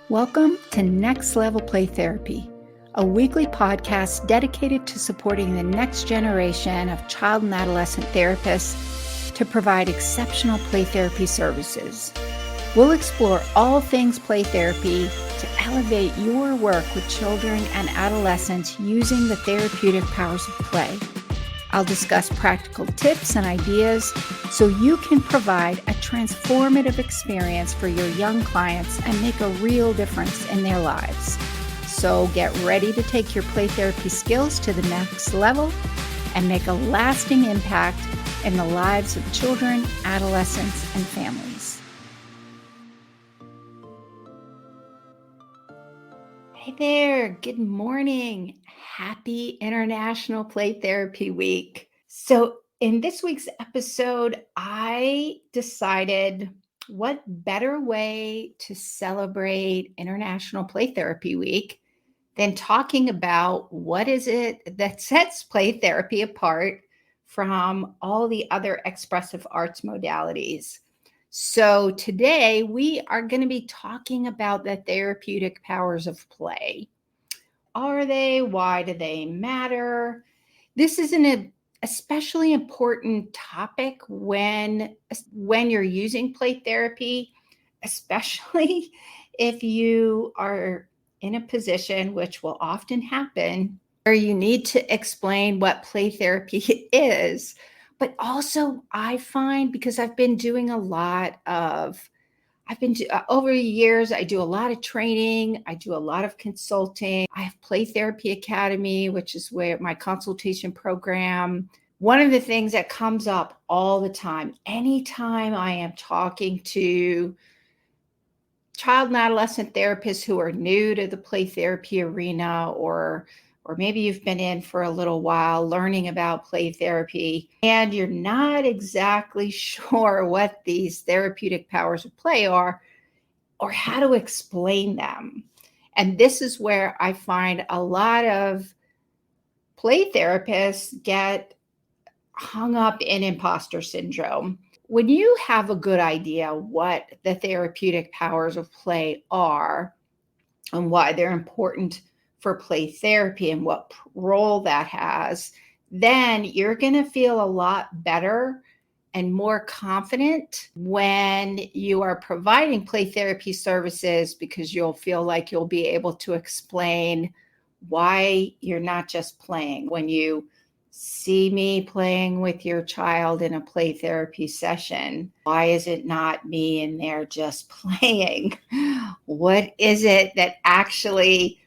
Welcome to Next Level Play Therapy, a weekly podcast dedicated to supporting the next generation of child and adolescent therapists to provide exceptional play therapy services. We'll explore all things play therapy to elevate your work with children and adolescents using the therapeutic powers of play. I'll discuss practical tips and ideas so you can provide a transformative experience for your young clients and make a real difference in their lives. So get ready to take your play therapy skills to the next level and make a lasting impact in the lives of children, adolescents, and families. Hey there, good morning. Happy International Play Therapy Week. So in this week's episode, I decided what better way to celebrate International Play Therapy Week than talking about what is it that sets play therapy apart from all the other expressive arts modalities. So today we are going to be talking about the therapeutic powers of play. Are they? Why do they matter? This is an especially important topic when you're using play therapy, especially if you are in a position, which will often happen, where you need to explain what play therapy is. But also I find, because I've been doing a lot of over the years, I do a lot of training. I do a lot of consulting. I have Play Therapy Academy, which is where my consultation program. One of the things that comes up all the time, anytime I am talking to child and adolescent therapists who are new to the play therapy arena, or maybe you've been in for a little while learning about play therapy and you're not exactly sure what these therapeutic powers of play are or how to explain them. And this is where I find a lot of play therapists get hung up in imposter syndrome. When you have a good idea what the therapeutic powers of play are and why they're important for play therapy and what role that has, then you're going to feel a lot better and more confident when you are providing play therapy services, because you'll feel like you'll be able to explain why you're not just playing. When you see me playing with your child in a play therapy session, why is it not me in there just playing? What is it that actually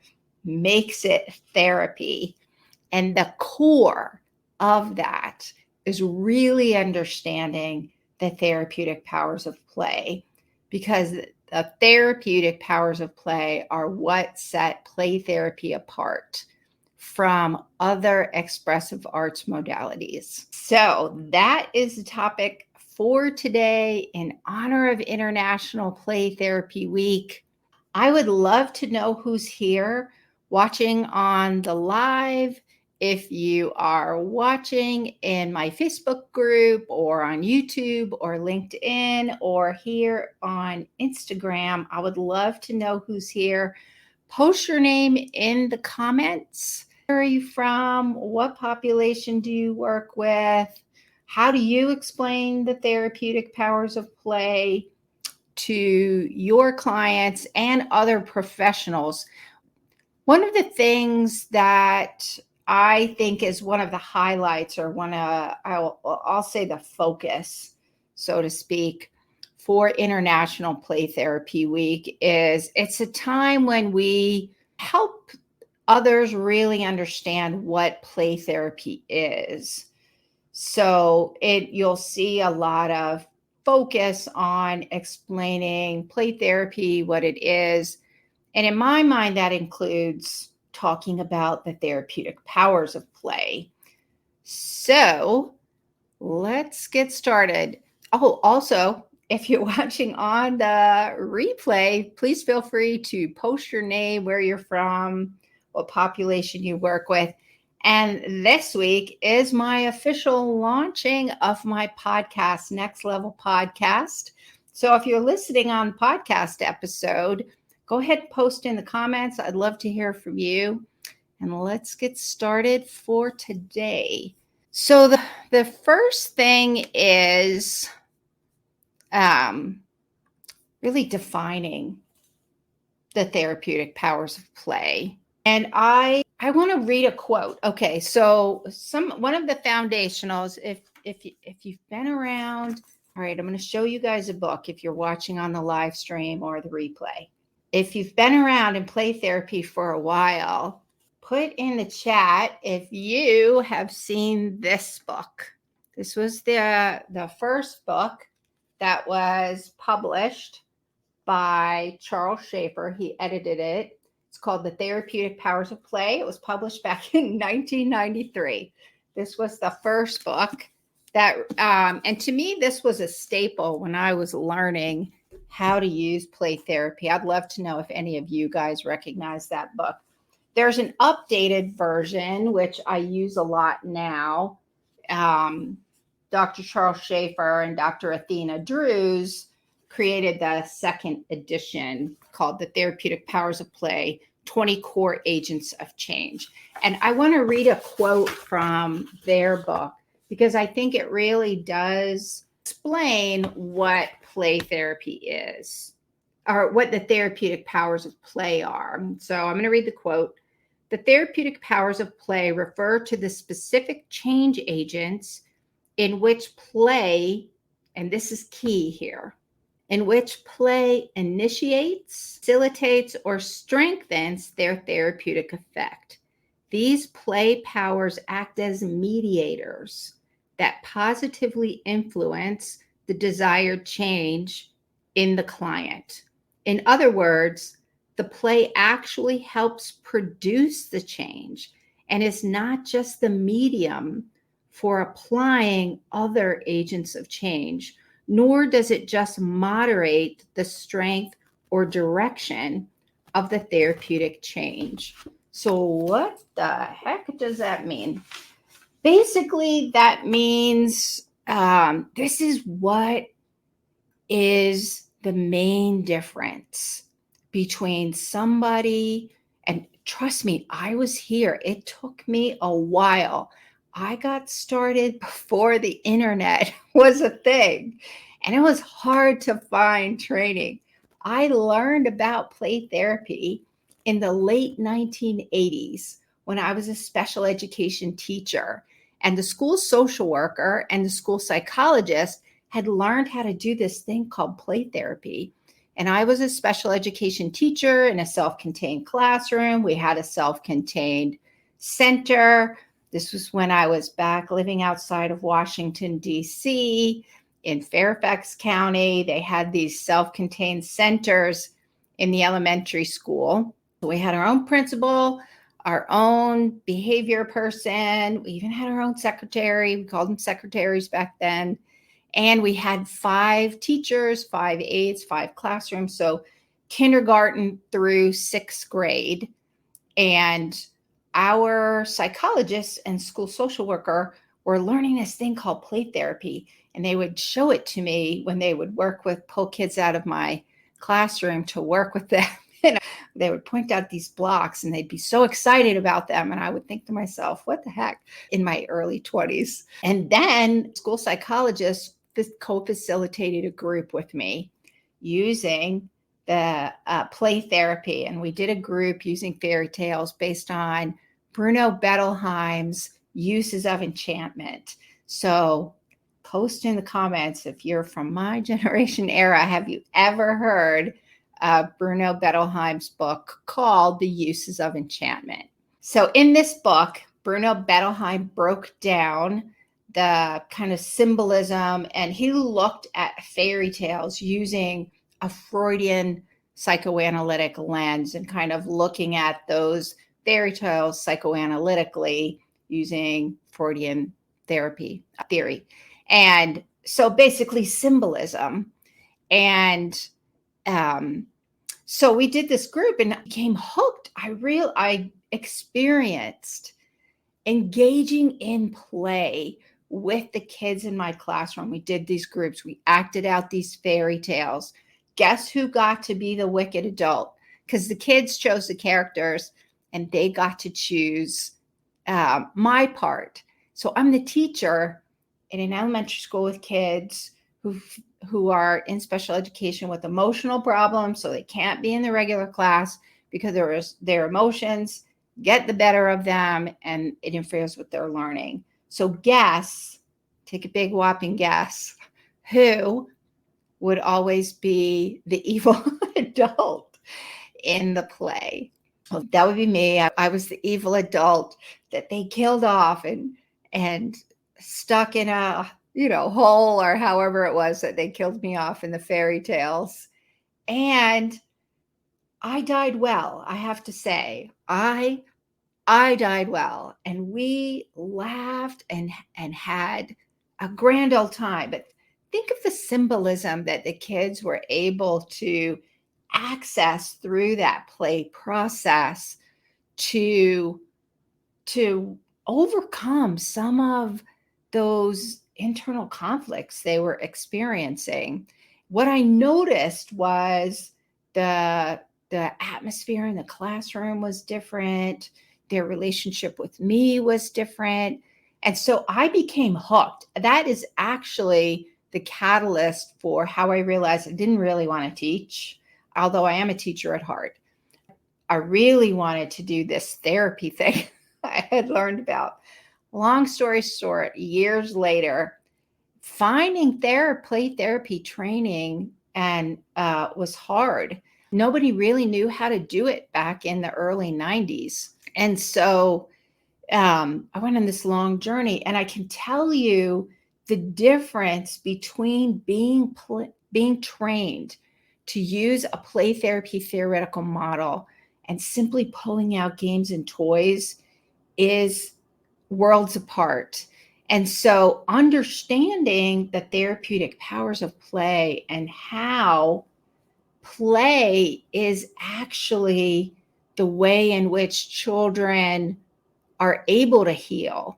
makes it therapy? And the core of that is really understanding the therapeutic powers of play, because the therapeutic powers of play are what set play therapy apart from other expressive arts modalities. So that is the topic for today in honor of International Play Therapy Week. I would love to know who's here watching on the live. If you are watching in my Facebook group or on YouTube or LinkedIn or here on Instagram, I would love to know who's here. Post your name in the comments. Where are you from? What population do you work with? How do you explain the therapeutic powers of play to your clients and other professionals? One of the things that I think is one of the highlights, or I'll say the focus, so to speak, for International Play Therapy Week is it's a time when we help others really understand what play therapy is. So you'll see a lot of focus on explaining play therapy, what it is. And in my mind, that includes talking about the therapeutic powers of play. So let's get started. Oh, also, if you're watching on the replay, please feel free to post your name, where you're from, what population you work with. And this week is my official launching of my podcast, Next Level Podcast. So if you're listening on podcast episode, go ahead and post in the comments. I'd love to hear from you. And let's get started for today. So the first thing is really defining the therapeutic powers of play. And I want to read a quote. Okay, so one of the foundationals, if you've been around, all right, I'm going to show you guys a book if you're watching on the live stream or the replay. If you've been around in play therapy for a while, put in the chat if you have seen this book. This was the first book that was published by Charles Schaefer. He edited it. It's called The Therapeutic Powers of Play. It was published back in 1993. This was the first book that, and to me, this was a staple when I was learning how to use play therapy. I'd love to know if any of you guys recognize that book. There's an updated version, which I use a lot now. Dr. Charles Schaefer and Dr. Athena Drews created the second edition called The Therapeutic Powers of Play, 20 Core Agents of Change. And I want to read a quote from their book because I think it really does explain what play therapy is, or what the therapeutic powers of play are. So I'm going to read the quote. The therapeutic powers of play refer to the specific change agents in which play, and this is key here, in which play initiates, facilitates, or strengthens their therapeutic effect. These play powers act as mediators that positively influence the desired change in the client. In other words, the play actually helps produce the change and is not just the medium for applying other agents of change, nor does it just moderate the strength or direction of the therapeutic change. So what the heck does that mean? Basically, that means this is what is the main difference between somebody, and trust me, I was here. It took me a while. I got started before the internet was a thing, and it was hard to find training. I learned about play therapy in the late 1980s when I was a special education teacher, and the school social worker and the school psychologist had learned how to do this thing called play therapy. And I was a special education teacher in a self-contained classroom. We had a self-contained center. This was when I was back living outside of Washington, D.C., in Fairfax County. They had these self-contained centers in the elementary school. We had our own principal, our own behavior person. We even had our own secretary. We called them secretaries back then. And we had 5 teachers, 5 aides, 5 classrooms. So kindergarten through 6th grade. And our psychologists and school social worker were learning this thing called play therapy. And they would show it to me when they would pull kids out of my classroom to work with them. They would point out these blocks and they'd be so excited about them. And I would think to myself, what the heck, in my early 20s. And then school psychologists co-facilitated a group with me using the play therapy. And we did a group using fairy tales based on Bruno Bettelheim's uses of enchantment. So post in the comments if you're from my generation era. Have you ever heard Bruno Bettelheim's book called The Uses of Enchantment? So in this book, Bruno Bettelheim broke down the kind of symbolism, and he looked at fairy tales using a Freudian psychoanalytic lens and kind of looking at those fairy tales psychoanalytically using Freudian theory. And so basically symbolism. And so we did this group and became hooked. I experienced engaging in play with the kids in my classroom. We did these groups. We acted out these fairy tales. Guess who got to be the wicked adult? because the kids chose the characters and they got to choose my part. So I'm the teacher in an elementary school with kids who are in special education with emotional problems, so they can't be in the regular class because their emotions get the better of them and it interferes with their learning. So guess, take a big whopping guess, who would always be the evil adult in the play? Well, that would be me. I was the evil adult that they killed off and stuck in a hole, or however it was that they killed me off in the fairy tales. And I died well, I have to say. I died well, and we laughed and had a grand old time. But think of the symbolism that the kids were able to access through that play process to overcome some of those internal conflicts they were experiencing. What I noticed was the atmosphere in the classroom was different. Their relationship with me was different. And so I became hooked. That is actually the catalyst for how I realized I didn't really want to teach, although I am a teacher at heart. I really wanted to do this therapy thing I had learned about. Long story short, years later, finding play therapy training and was hard. Nobody really knew how to do it back in the early 90s. And so I went on this long journey, and I can tell you the difference between being trained to use a play therapy theoretical model and simply pulling out games and toys is worlds apart. And so understanding the therapeutic powers of play and how play is actually the way in which children are able to heal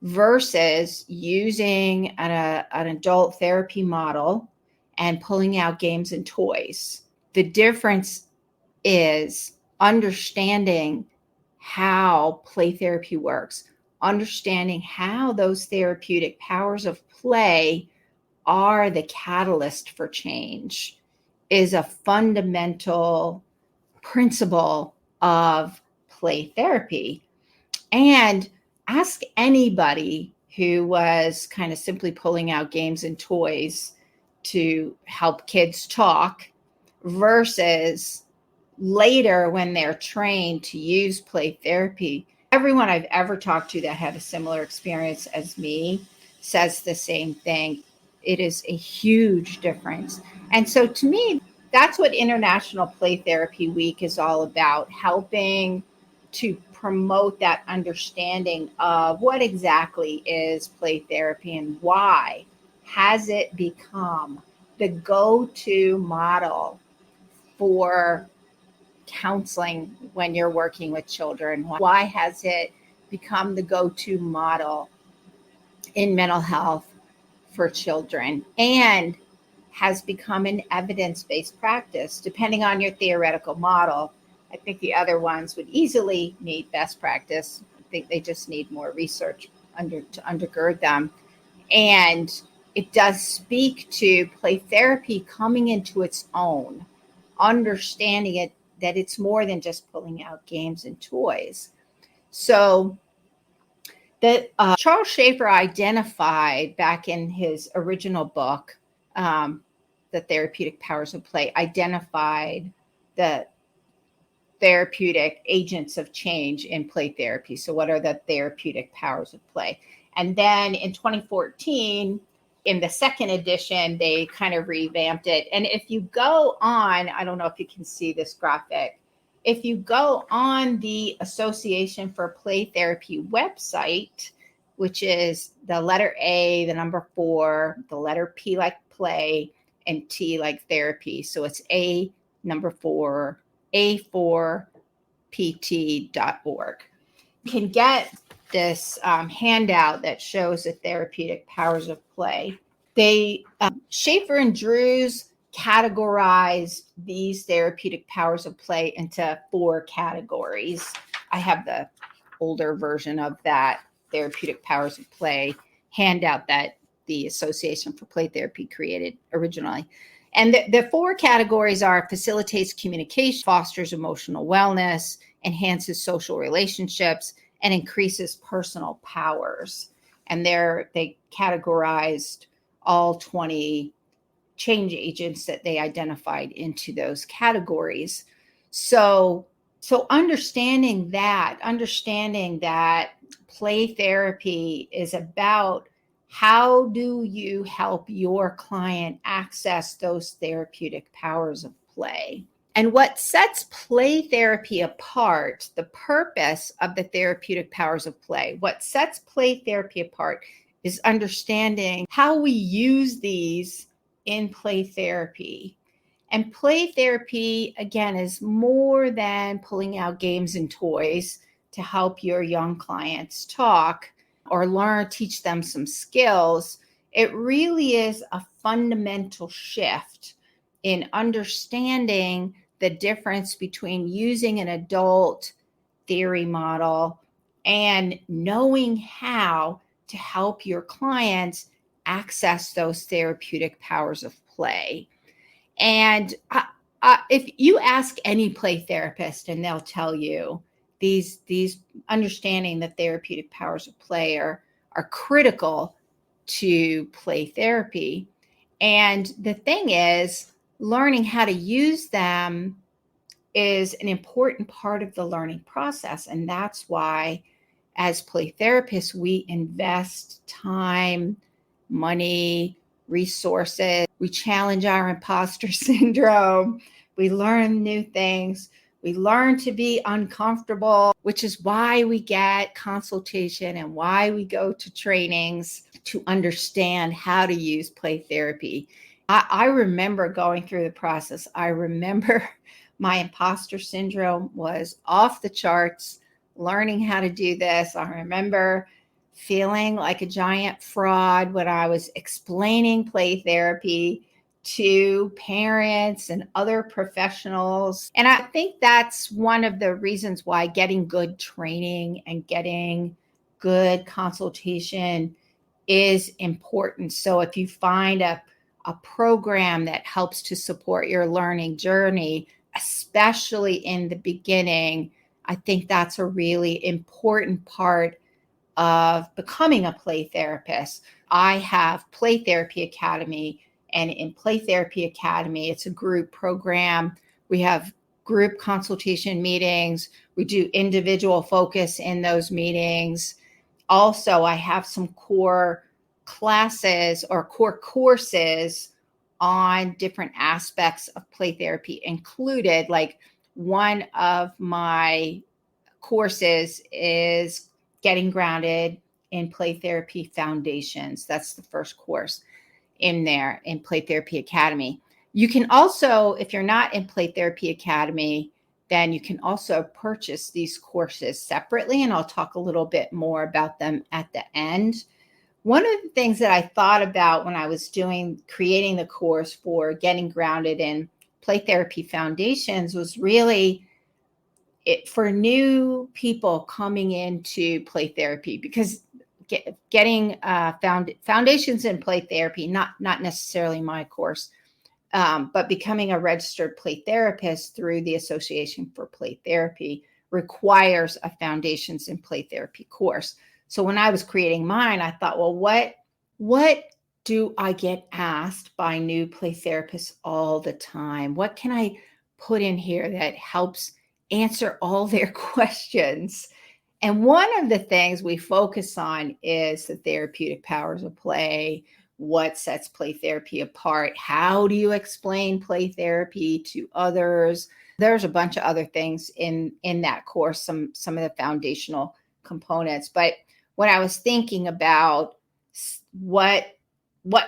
versus using an adult therapy model and pulling out games and toys. The difference is understanding how play therapy works, understanding how those therapeutic powers of play are the catalyst for change is a fundamental principle of play therapy. And ask anybody who was kind of simply pulling out games and toys to help kids talk versus later when they're trained to use play therapy. Everyone I've ever talked to that had a similar experience as me says the same thing. It is a huge difference. And so to me, that's what International Play Therapy Week is all about, helping to promote that understanding of what exactly is play therapy and why has it become the go-to model for counseling when you're working with children. Why has it become the go-to model in mental health for children and has become an evidence-based practice? Depending on your theoretical model, I think the other ones would easily need best practice. I think they just need more research to undergird them. And it does speak to play therapy coming into its own, understanding it that it's more than just pulling out games and toys. So that Charles Schaefer identified back in his original book, The Therapeutic Powers of Play, identified the therapeutic agents of change in play therapy. So what are the therapeutic powers of play? And then in 2014, in the second edition, they kind of revamped it. And if you go on, I don't know if you can see this graphic, if you go on the Association for Play Therapy website, which is the letter A, the number 4, the letter P like play, and T like therapy. So it's A, number 4, A4PT.org. You can get this handout that shows the therapeutic powers of play. Schaefer and Drews categorized these therapeutic powers of play into 4 categories. I have the older version of that therapeutic powers of play handout that the Association for Play Therapy created originally. And the 4 categories are: facilitates communication, fosters emotional wellness, enhances social relationships, and increases personal powers. And they categorized all 20 change agents that they identified into those categories. So understanding that play therapy is about how do you help your client access those therapeutic powers of play. And what sets play therapy apart, the purpose of the therapeutic powers of play, what sets play therapy apart is understanding how we use these in play therapy. And play therapy, again, is more than pulling out games and toys to help your young clients talk or teach them some skills. It really is a fundamental shift in understanding the difference between using an adult theory model and knowing how to help your clients access those therapeutic powers of play. And if you ask any play therapist, and they'll tell you these understanding the therapeutic powers of play are critical to play therapy. And the thing is, learning how to use them is an important part of the learning process. And that's why, as play therapists, we invest time, money, resources. We challenge our imposter syndrome. We learn new things. We learn to be uncomfortable, which is why we get consultation and why we go to trainings to understand how to use play therapy. I remember going through the process. I remember my imposter syndrome was off the charts, learning how to do this. I remember feeling like a giant fraud when I was explaining play therapy to parents and other professionals. And I think that's one of the reasons why getting good training and getting good consultation is important. So if you find a program that helps to support your learning journey, especially in the beginning, I think that's a really important part of becoming a play therapist. I have Play Therapy Academy, and in Play Therapy Academy, it's a group program. We have group consultation meetings. We do individual focus in those meetings. Also, I have some core classes or core courses on different aspects of play therapy included. Like, one of my courses is Getting Grounded in Play Therapy Foundations. That's the first course in there in Play Therapy Academy. You can also, if you're not in Play Therapy Academy, then you can also purchase these courses separately, and I'll talk a little bit more about them at the end. One of the things that I thought about when I was creating the course for Getting Grounded in Play Therapy Foundations was really for new people coming into play therapy, because getting foundations in play therapy, not necessarily my course, but becoming a registered play therapist through the Association for Play Therapy requires a Foundations in Play Therapy course. So when I was creating mine, I thought, well, what do I get asked by new play therapists all the time? What can I put in here that helps answer all their questions? And one of the things we focus on is the therapeutic powers of play. What sets play therapy apart? How do you explain play therapy to others? There's a bunch of other things in that course, some of the foundational components. But when I was thinking about what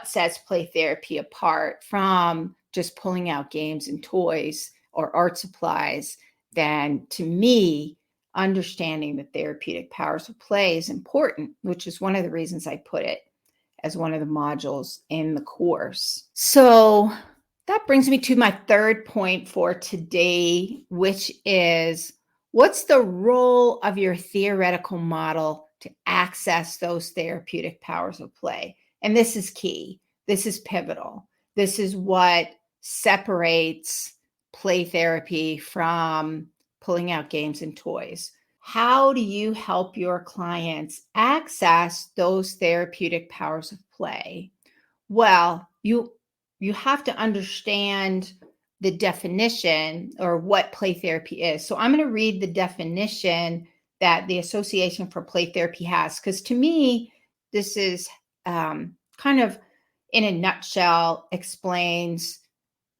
sets play therapy apart from just pulling out games and toys or art supplies, then to me, understanding the therapeutic powers of play is important, which is one of the reasons I put it as one of the modules in the course. So That brings me to my third point for today, which is what's the role of your theoretical model to access those therapeutic powers of play? And this is key. This is pivotal. This is what separates play therapy from pulling out games and toys. How do you help your clients access those therapeutic powers of play? Well, you have to understand the definition or what play therapy is. So I'm going to read the definition that the Association for Play Therapy has, because to me, this is kind of in a nutshell explains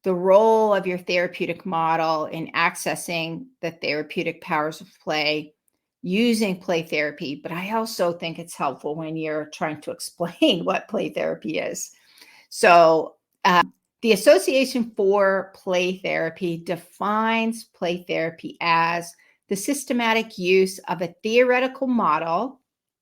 the role of your therapeutic model in accessing the therapeutic powers of play using play therapy. But I also think it's helpful when you're trying to explain what play therapy is. So, the Association for Play Therapy defines play therapy as the systematic use of a theoretical model,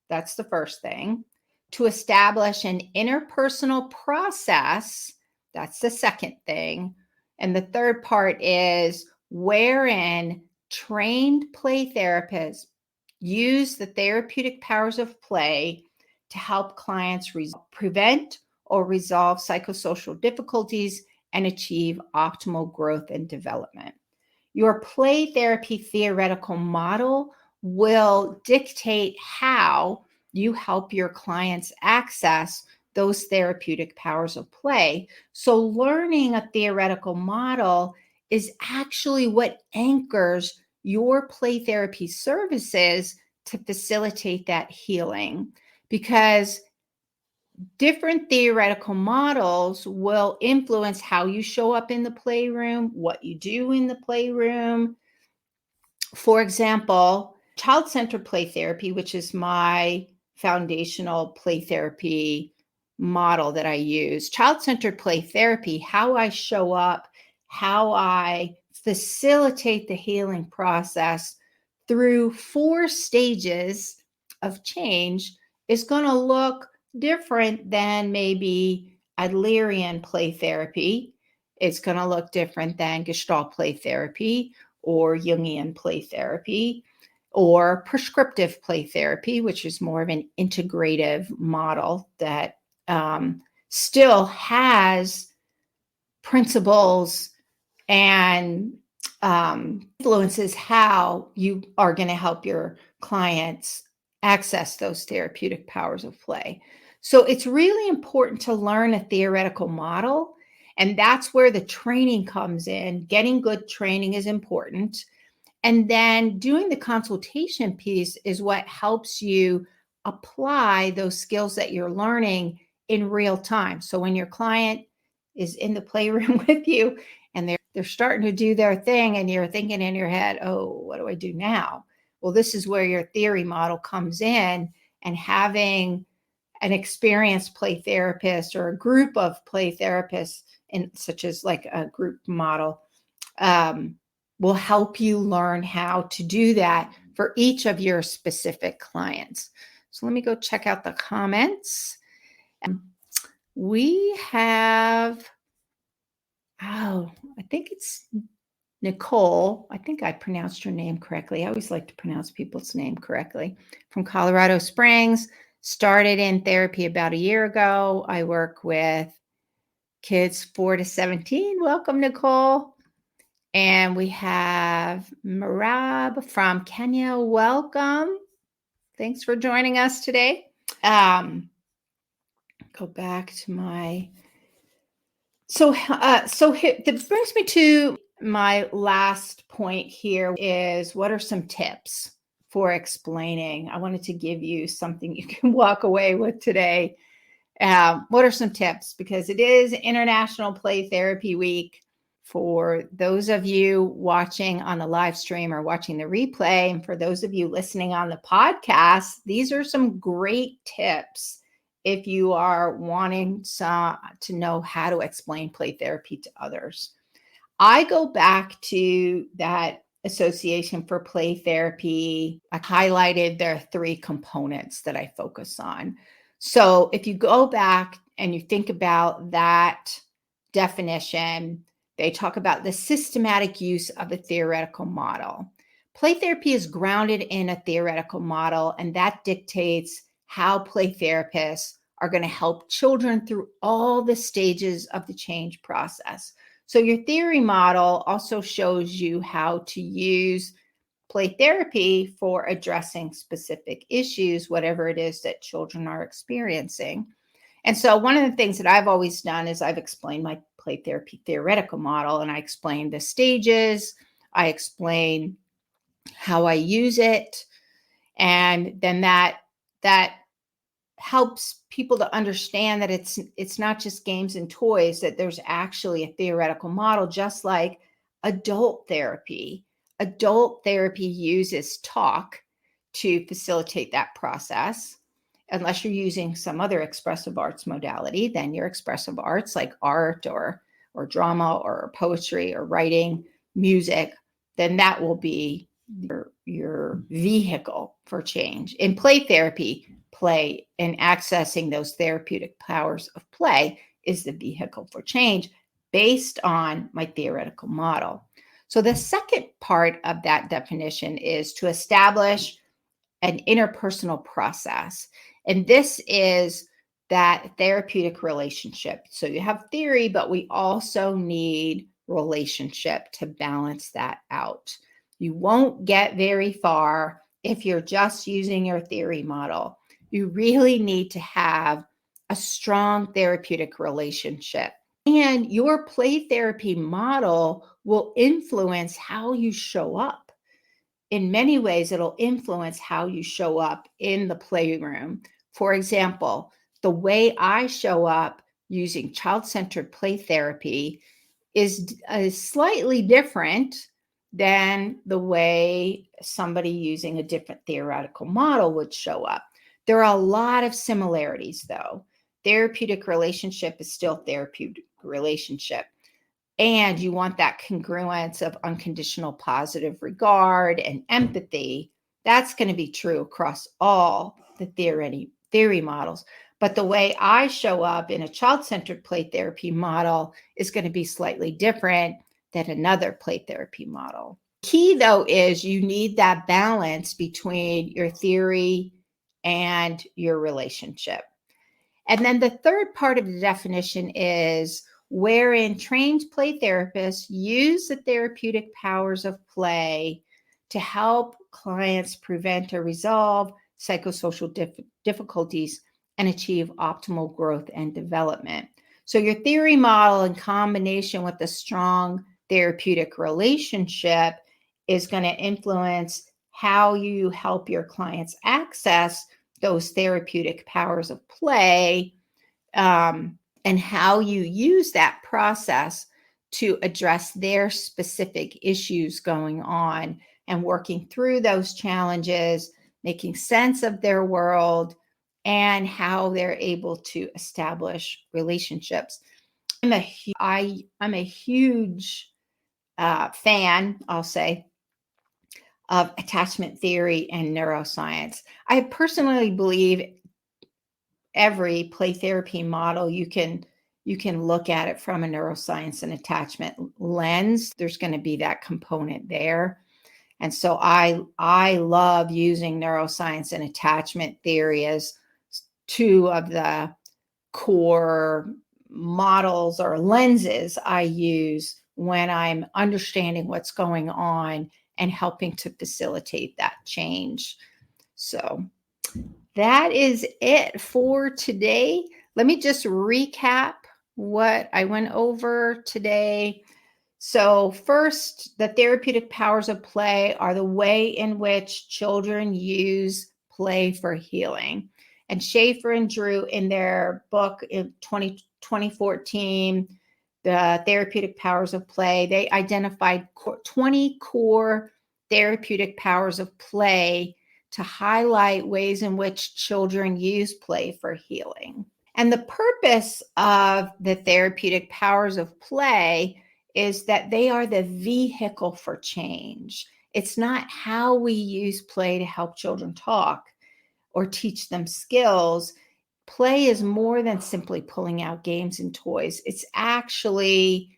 that's the first thing, to establish an interpersonal process, that's the second thing. And the third part is wherein trained play therapists use the therapeutic powers of play to help clients prevent or resolve psychosocial difficulties and achieve optimal growth and development. Your play therapy theoretical model will dictate how you help your clients access those therapeutic powers of play. So learning a theoretical model is actually what anchors your play therapy services to facilitate that healing, because different theoretical models will influence how you show up in the playroom, what you do in the playroom. For example, child-centered play therapy, which is my foundational play therapy model that I use. Child-centered play therapy, how I show up, how I facilitate the healing process through 4 stages of change is going to look different than maybe Adlerian play therapy. It's going to look different than Gestalt play therapy or Jungian play therapy or prescriptive play therapy, which is more of an integrative model that still has principles and influences how you are going to help your clients access those therapeutic powers of play. So it's really important to learn a theoretical model, and that's where the training comes in. Getting good training is important. And then doing the consultation piece is what helps you apply those skills that you're learning in real time. So when your client is in the playroom with you and they're starting to do their thing and you're thinking in your head, oh, what do I do now? Well, this is where your theory model comes in, and having an experienced play therapist or a group of play therapists, such as like a group model, will help you learn how to do that for each of your specific clients. So let me go check out the comments. We have, I think it's Nicole. I think I pronounced your name correctly. I always like to pronounce people's name correctly. From Colorado Springs, started in therapy about a year ago. I work with kids 4 to 17. Welcome, Nicole. And we have Marab from Kenya. Welcome. Thanks for joining us today. Go back to my. So that brings me to my last point here is what are some tips for explaining? I wanted to give you something you can walk away with today. What are some tips? Because it is International Play Therapy Week. For those of you watching on the live stream or watching the replay, and for those of you listening on the podcast, these are some great tips if you are wanting to know how to explain play therapy to others. I go back to that Association for Play Therapy. I highlighted their 3 components that I focus on. So if you go back and you think about that definition, they talk about the systematic use of a theoretical model. Play therapy is grounded in a theoretical model, and that dictates how play therapists are going to help children through all the stages of the change process. So your theory model also shows you how to use play therapy for addressing specific issues, whatever it is that children are experiencing. And so one of the things that I've always done is I've explained my play therapy theoretical model, and I explain the stages, I explain how I use it, and then that helps people to understand that it's not just games and toys, that there's actually a theoretical model, just like adult therapy. Adult therapy uses talk to facilitate that process. Unless you're using some other expressive arts modality, then your expressive arts like art or drama or poetry or writing, music, then that will be your vehicle for change. In play therapy, play and accessing those therapeutic powers of play is the vehicle for change based on my theoretical model. So the second part of that definition is to establish an interpersonal process. And this is that therapeutic relationship. So you have theory, but we also need relationship to balance that out. You won't get very far if you're just using your theory model. You really need to have a strong therapeutic relationship. And your play therapy model will influence how you show up. In many ways, it'll influence how you show up in the playroom. For example, the way I show up using child-centered play therapy is slightly different than the way somebody using a different theoretical model would show up. There are a lot of similarities, though. Therapeutic relationship is still therapeutic relationship. And you want that congruence of unconditional positive regard and empathy. That's going to be true across all the theory models. But the way I show up in a child-centered play therapy model is going to be slightly different than another play therapy model. Key, though, is you need that balance between your theory and your relationship. And then the third part of the definition is wherein trained play therapists use the therapeutic powers of play to help clients prevent or resolve psychosocial difficulties and achieve optimal growth and development. So your theory model in combination with a strong therapeutic relationship is going to influence how you help your clients access those therapeutic powers of play, and how you use that process to address their specific issues going on and working through those challenges, making sense of their world, and how they're able to establish relationships. I'm a huge fan, I'll say, of attachment theory and neuroscience. I personally believe every play therapy model you can look at it from a neuroscience and attachment lens. There's going to be that component there. And so I love using neuroscience and attachment theory as two of the core models or lenses I use when I'm understanding what's going on and helping to facilitate that change. So that is it for today. Let me just recap what I went over today. So first, the therapeutic powers of play are the way in which children use play for healing. And Schaefer and Drew, in their book in 2014, The Therapeutic Powers of Play, they identified 20 core therapeutic powers of play to highlight ways in which children use play for healing. And the purpose of the therapeutic powers of play is that they are the vehicle for change. It's not how we use play to help children talk or teach them skills. play is more than simply pulling out games and toys. It's actually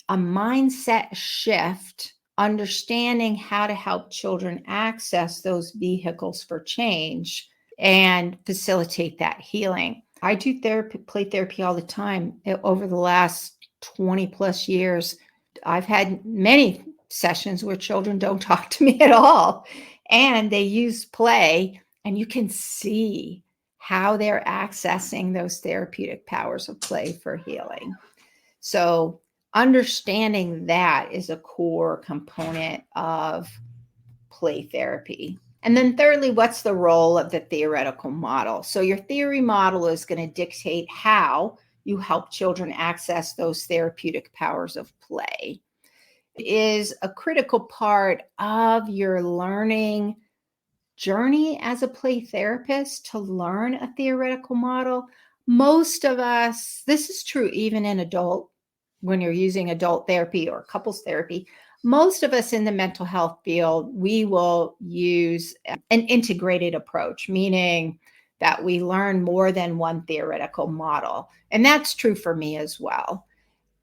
a mindset shift, understanding how to help children access those vehicles for change and facilitate that healing. I do play therapy all the time. Over the last 20 plus years, I've had many sessions where children don't talk to me at all, and they use play, and you can see how they're accessing those therapeutic powers of play for healing. So understanding that is a core component of play therapy. And then thirdly, what's the role of the theoretical model? So your theory model is going to dictate how you help children access those therapeutic powers of play. It is a critical part of your learning journey as a play therapist to learn a theoretical model. Most of us, this is true even in when you're using adult therapy or couples therapy, most of us in the mental health field, we will use an integrated approach, meaning that we learn more than one theoretical model. And that's true for me as well.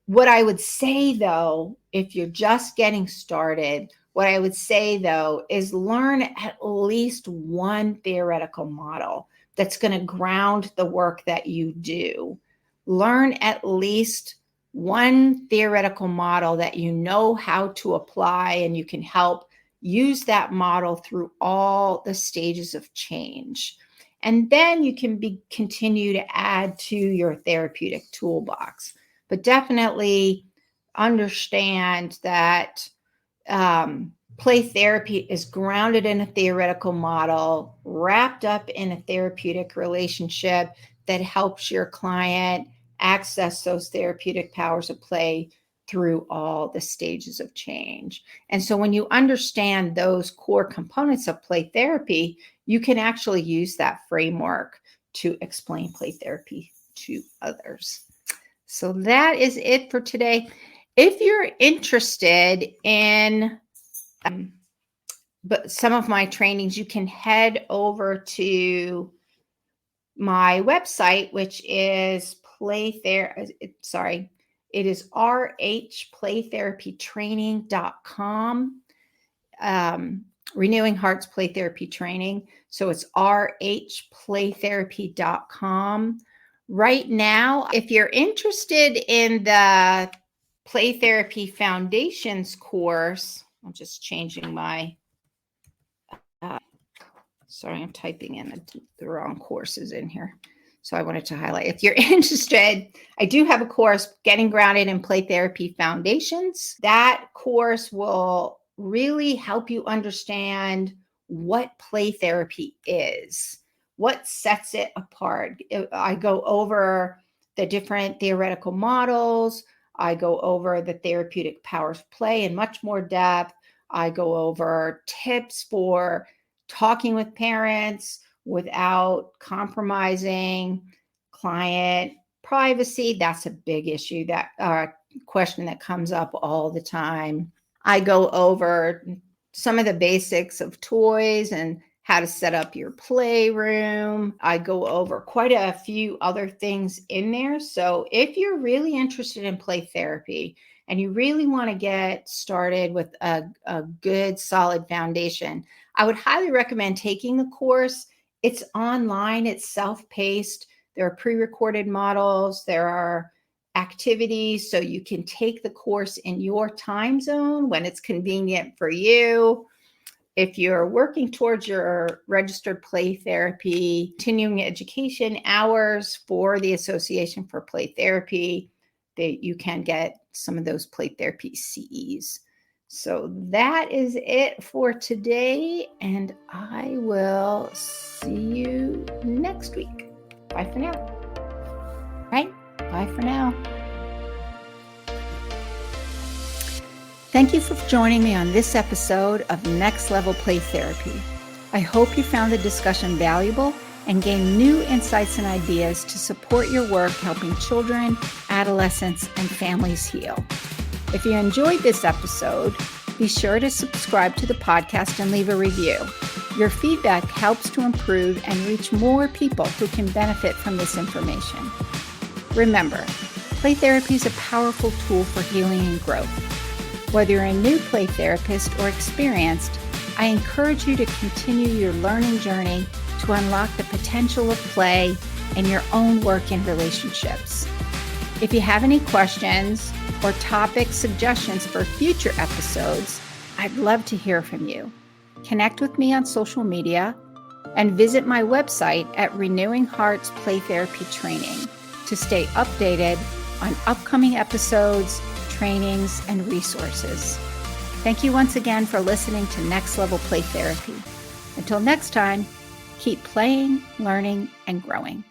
What I would say, though, if you're just getting started, what I would say, though, is learn at least one theoretical model that's going to ground the work that you do. Learn at least one theoretical model that you know how to apply, and you can help use that model through all the stages of change. And then you can continue to add to your therapeutic toolbox. But definitely understand that play therapy is grounded in a theoretical model, wrapped up in a therapeutic relationship that helps your client access those therapeutic powers of play through all the stages of change. And so when you understand those core components of play therapy, you can actually use that framework to explain play therapy to others. So that is it for today. If you're interested in some of my trainings, you can head over to my website, which is it is rhplaytherapytraining.com. Renewing Hearts Play Therapy Training. So it's rhplaytherapy.com. Right now, if you're interested in the Play Therapy Foundations course, I'm just changing my, I'm typing in the wrong courses in here. So I wanted to highlight, if you're interested, I do have a course, Getting Grounded in Play Therapy Foundations. That course will really help you understand what play therapy is, what sets it apart. I go over the different theoretical models. I go over the therapeutic powers of play in much more depth. I go over tips for talking with parents without compromising client privacy. That's a big issue, that question that comes up all the time. I go over some of the basics of toys and how to set up your playroom. I go over quite a few other things in there. So if you're really interested in play therapy and you really want to get started with a good, solid foundation, I would highly recommend taking the course. It's online, it's self-paced. There are pre-recorded models. There are activities, so you can take the course in your time zone when it's convenient for you. If you're working towards your registered play therapy, continuing education hours for the Association for Play Therapy, that you can get some of those play therapy CEs. So that is it for today, and I will see you next week. Bye for now. All right, bye for now. Thank you for joining me on this episode of Next Level Play Therapy. I hope you found the discussion valuable and gained new insights and ideas to support your work helping children, adolescents, and families heal. If you enjoyed this episode, be sure to subscribe to the podcast and leave a review. Your feedback helps to improve and reach more people who can benefit from this information. Remember, play therapy is a powerful tool for healing and growth. Whether you're a new play therapist or experienced, I encourage you to continue your learning journey to unlock the potential of play in your own work and relationships. If you have any questions or topic suggestions for future episodes, I'd love to hear from you. Connect with me on social media and visit my website at Renewing Hearts Play Therapy Training to stay updated on upcoming episodes, trainings, and resources. Thank you once again for listening to Next Level Play Therapy. Until next time, keep playing, learning, and growing.